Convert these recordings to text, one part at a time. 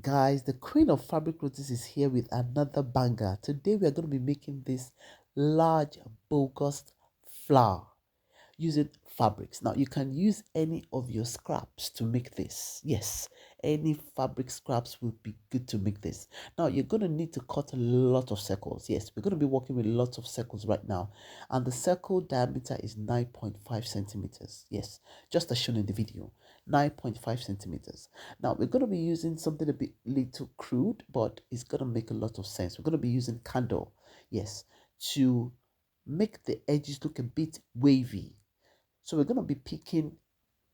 Guys, the queen of fabric roses is here with another banger. Today we are going to be making this large bogus flower using fabrics. Now you can use any of your scraps to make this. Yes, any fabric scraps will be good to make this. Now you're going to need to cut a lot of circles. Yes, we're going to be working with lots of circles right now, and the circle diameter is 9.5 centimeters. Yes, just as shown in the video, 9.5 centimeters. Now we're going to be using something a bit little crude, but it's going to make a lot of sense. We're going to be using candle, yes, to make the edges look a bit wavy. So we're going to be picking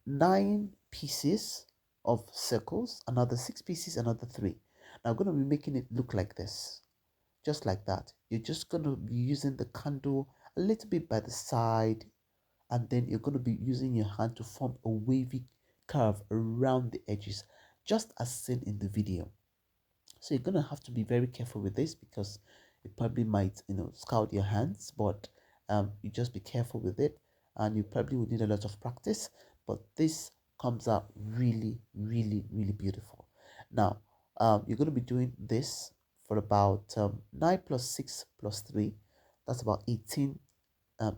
9 pieces of circles, another 6 pieces, another 3. Now I'm going to be making it look like this, just like that. You're just going to be using the candle a little bit by the side, and then you're going to be using your hand to form a wavy curve around the edges, just as seen in the video. So you're going to have to be very careful with this because it probably might, scald your hands, but you just be careful with it, and you probably would need a lot of practice, but this comes out really, really, really beautiful. Now, you're going to be doing this for about 9 plus 6 plus 3, that's about 18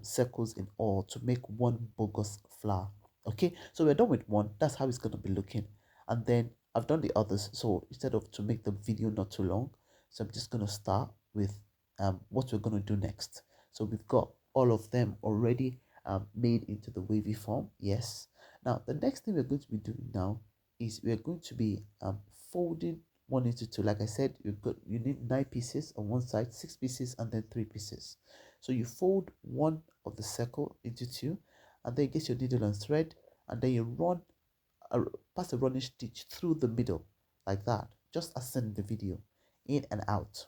circles in all to make one bogus flower. Okay, so we're done with one. That's how it's going to be looking, and then I've done the others. So instead of to make the video not too long, so I'm just going to start with what we're going to do next. So we've got all of them already made into the wavy form. Yes, now the next thing we're going to be doing now is we're going to be folding one into two. Like I said, you need 9 pieces on one side, 6 pieces, and then 3 pieces. So you fold one of the circle into 2, and then you get your needle and thread, and then you pass a running stitch through the middle like that, just as seen in the video, in and out.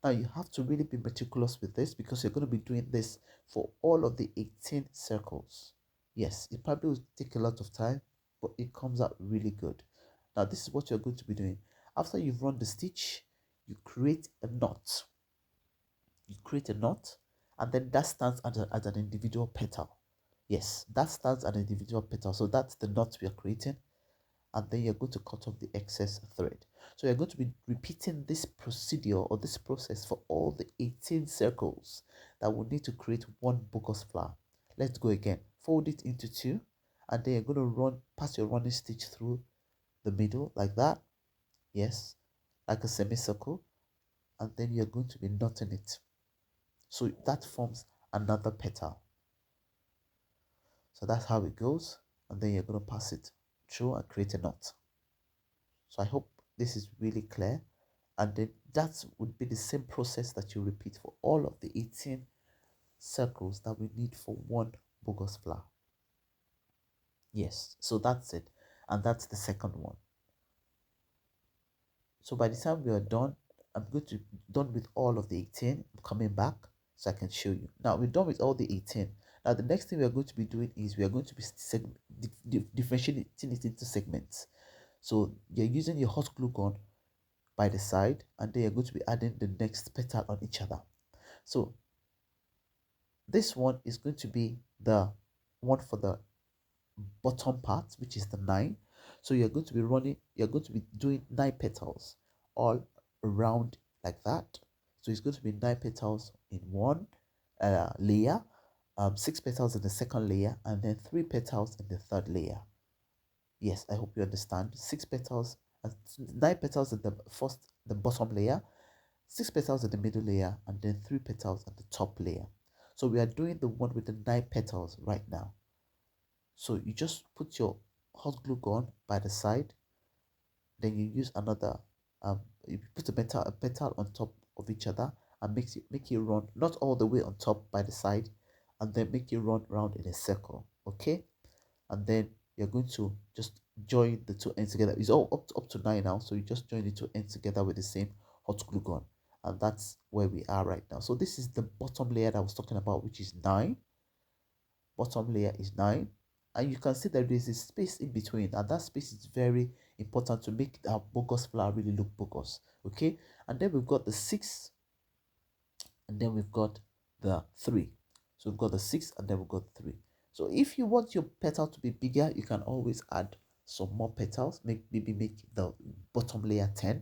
Now you have to really be meticulous with this because you're going to be doing this for all of the 18 circles. Yes, it probably will take a lot of time, but it comes out really good. Now this is what you're going to be doing. After you've run the stitch, you create a knot. And then that stands as an individual petal. Yes, that stands as an individual petal. So that's the knot we are creating, and then you're going to cut off the excess thread. So you're going to be repeating this procedure or this process for all the 18 circles that will need to create one bogus flower. Let's go again. Fold it into 2, and then you're going to pass your running stitch through the middle like that. Yes, like a semicircle, and then you're going to be knotting it. So that forms another petal. So that's how it goes, and then you're going to pass it through and create a knot. So I hope this is really clear, and then that would be the same process that you repeat for all of the 18 circles that we need for one bogus flower. Yes, so that's it, and that's the second one. So by the time we are done, I'm going to be done with all of the 18. I'm coming back so I can show you. Now we're done with all the 18. Now the next thing we are going to be doing is we are going to be differentiating it into segments. So you're using your hot glue gun by the side, and then you're going to be adding the next petal on each other. So this one is going to be the one for the bottom part, which is the 9. So you're going to be doing 9 petals all around like that. So it's going to be 9 petals in one layer, 6 petals in the second layer, and then 3 petals in the third layer. Yes, I hope you understand. 6 petals and 9 petals in the bottom layer, 6 petals in the middle layer, and then 3 petals at the top layer. So we are doing the one with the 9 petals right now. So you just put your hot glue gun by the side, then you use another you put a petal on top of each other and make it run not all the way on top by the side, and then make it run around in a circle. Okay, and then you're going to just join the 2 ends together. It's all up to 9 now, so you just join the 2 ends together with the same hot glue gun, and that's where we are right now. So this is the bottom layer that I was talking about, which is 9. Bottom layer is 9, and you can see that there is a space in between, and that space is very important to make our bogus flower really look bogus. Okay, and then we've got the 6, and then we've got the 3. So we've got the 6, and then we've got 3. So if you want your petal to be bigger, you can always add some more petals, maybe make the bottom layer 10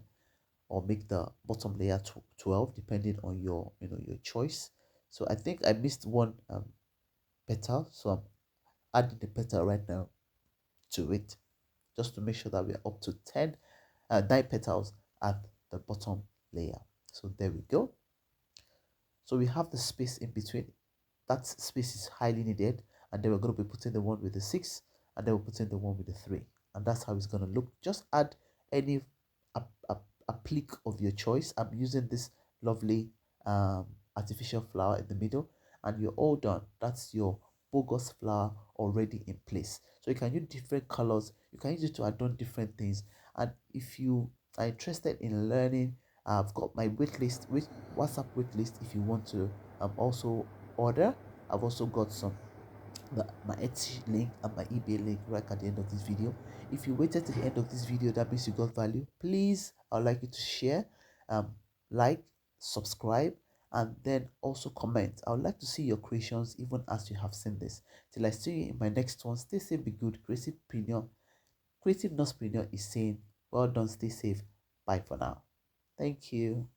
or make the bottom layer 12, depending on your your choice. So I think I missed one petal, so I'm adding the petal right now to it, just to make sure that we're up to 10 9 petals at the bottom layer. So there we go. So we have the space in between. That space is highly needed, and then we're going to be putting the one with the 6, and then we're putting the one with the 3, and that's how it's going to look. Just add any applique of your choice. I'm using this lovely artificial flower in the middle, and you're all done. That's your bogus flower already in place. So you can use different colors, you can use it to adorn different things. And if you are interested in learning, I've got my waitlist, with WhatsApp waitlist, if you want to also order. I've also got my Etsy link and my eBay link right at the end of this video. If you waited to the end of this video, that means you got value. Please, I'd like you to share, um, like, subscribe, and then also comment. I would like to see your creations even as you have seen this. Till I see you in my next one, stay safe, be good. Creative Nuspreneur is saying, well done, stay safe. Bye for now. Thank you.